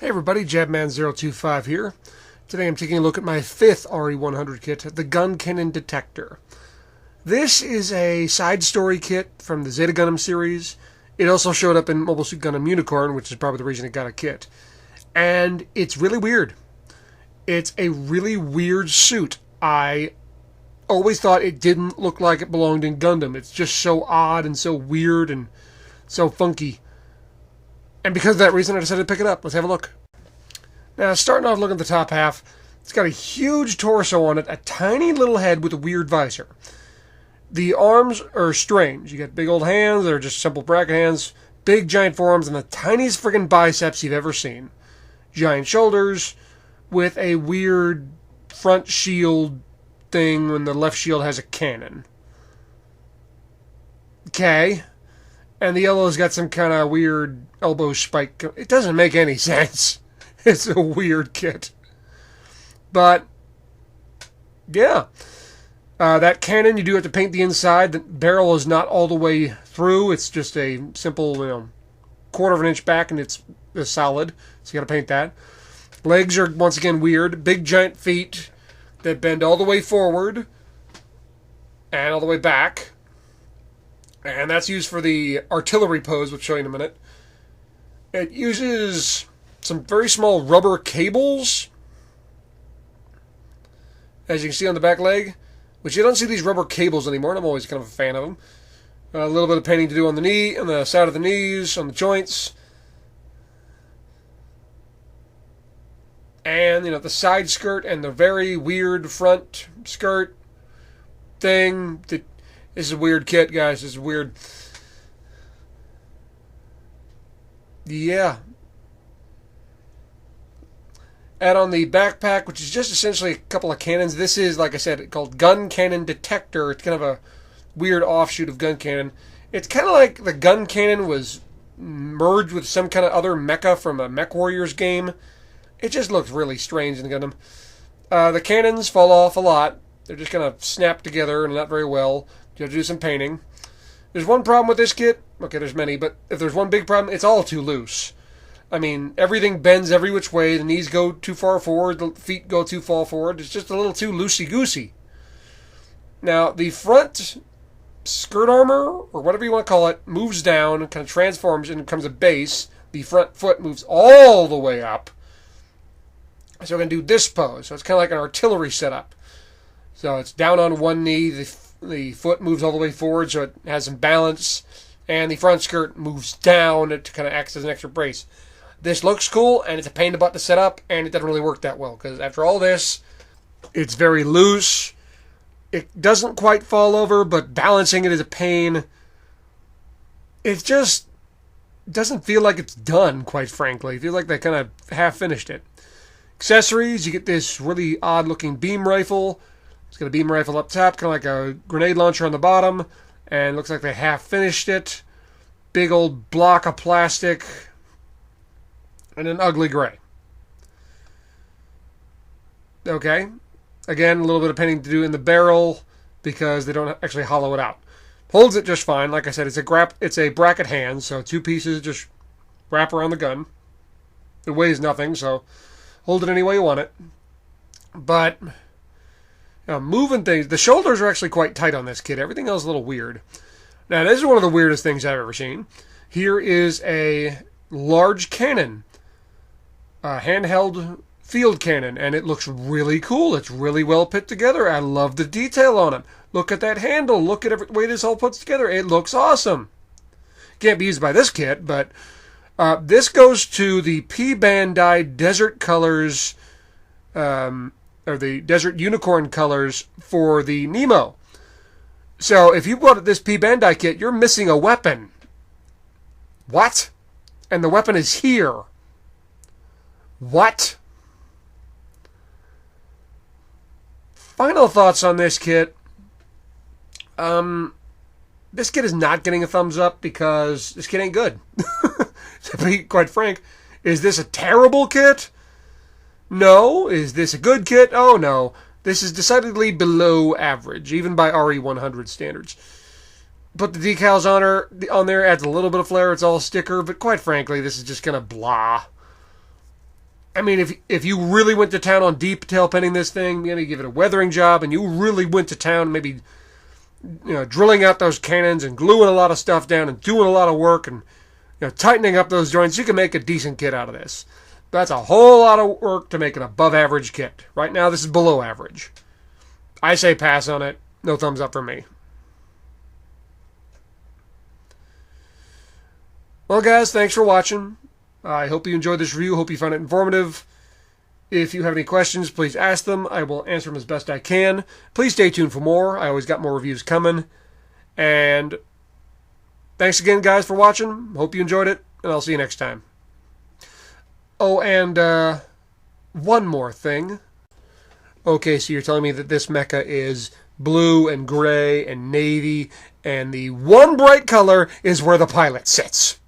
Hey everybody, Jabman025 here. Today I'm taking a look at my 5th RE100 kit, the Guncannon Detector. This is a side story kit from the Zeta Gundam series. It also showed up in Mobile Suit Gundam Unicorn, which is probably the reason it got a kit. And it's really weird. It's a really weird suit. I always thought it didn't look like it belonged in Gundam. It's just so odd and so weird and so funky. And because of that reason, I decided to pick it up. Let's have a look. Now, starting off looking at the top half, it's got a huge torso on it, a tiny little head with a weird visor. The arms are strange. You got big old hands, they're just simple bracket hands, big giant forearms, and the tiniest friggin' biceps you've ever seen. Giant shoulders with a weird front shield thing when the left shield has a cannon. Okay. And the yellow's got some kind of weird elbow spike. It doesn't make any sense. It's a weird kit. But, yeah. That cannon, you do have to paint the inside. The barrel is not all the way through. It's just a simple, quarter of an inch back, and it's solid. So you got to paint that. Legs are, once again, weird. Big, giant feet that bend all the way forward and all the way back. And that's used for the artillery pose, which I'll show you in a minute. It uses some very small rubber cables, as you can see on the back leg, which you don't see these rubber cables anymore, and I'm always kind of a fan of them. A little bit of painting to do on the knee, on the side of the knees, on the joints. And, the side skirt and the very weird front skirt thing. This is a weird kit, guys. This is weird. Yeah. Add on the backpack, which is just essentially a couple of cannons. This is, like I said, called Guncannon Detector. It's kind of a weird offshoot of Guncannon. It's kind of like the Guncannon was merged with some kind of other mecha from a Mech Warriors game. It just looks really strange in the Gundam. The cannons fall off a lot. They're just kind of snapped together and not very well. You have to do some painting. There's one problem with this kit. Okay, there's many, but if there's one big problem, it's all too loose. I mean, everything bends every which way. The knees go too far forward. The feet go too far forward. It's just a little too loosey-goosey. Now, the front skirt armor, or whatever you want to call it, moves down, kind of transforms, and becomes a base. The front foot moves all the way up. So we're going to do this pose. So it's kind of like an artillery setup. So it's down on one knee. The foot moves all the way forward, so it has some balance. And the front skirt moves down to kind of act as an extra brace. This looks cool, and it's a pain in the butt to set up, and it doesn't really work that well. Because after all this, it's very loose. It doesn't quite fall over, but balancing it is a pain. It just doesn't feel like it's done, quite frankly. I feel like they kind of half-finished it. Accessories, you get this really odd-looking beam rifle. It's got a beam rifle up top, kind of like a grenade launcher on the bottom. And looks like they half-finished it. Big old block of plastic. And an ugly gray. Okay. Again, a little bit of painting to do in the barrel because they don't actually hollow it out. Holds it just fine. Like I said, it's a bracket hand, so two pieces just wrap around the gun. It weighs nothing, so hold it any way you want it. But moving things, the shoulders are actually quite tight on this kit. Everything else is a little weird. Now, this is one of the weirdest things I've ever seen. Here is a large cannon, a handheld field cannon, and it looks really cool. It's really well put together. I love the detail on it. Look at that handle. Look at the way this all puts together. It looks awesome. Can't be used by this kit, but this goes to the P. Bandai Desert Colors, or the Desert Unicorn colors for the Nemo. So if you bought this P. Bandai kit, you're missing a weapon. What? And the weapon is here. What? Final thoughts on this kit. This kit is not getting a thumbs up because this kit ain't good. To be quite frank, is this a terrible kit? No. Is this a good kit? Oh, no. This is decidedly below average, even by RE100 standards. Put the decals on there, adds a little bit of flair. It's all sticker, but quite frankly, this is just kind of blah. I mean, if you really went to town on detail painting this thing, maybe give it a weathering job, and you really went to town, maybe drilling out those cannons and gluing a lot of stuff down and doing a lot of work and tightening up those joints, you can make a decent kit out of this. That's a whole lot of work to make an above average kit. Right now, this is below average. I say pass on it. No thumbs up for me. Well, guys, thanks for watching. I hope you enjoyed this review. Hope you found it informative. If you have any questions, please ask them. I will answer them as best I can. Please stay tuned for more. I always got more reviews coming. And thanks again, guys, for watching. Hope you enjoyed it, and I'll see you next time. Oh, and one more thing. Okay, so you're telling me that this mecha is blue and gray and navy, and the one bright color is where the pilot sits.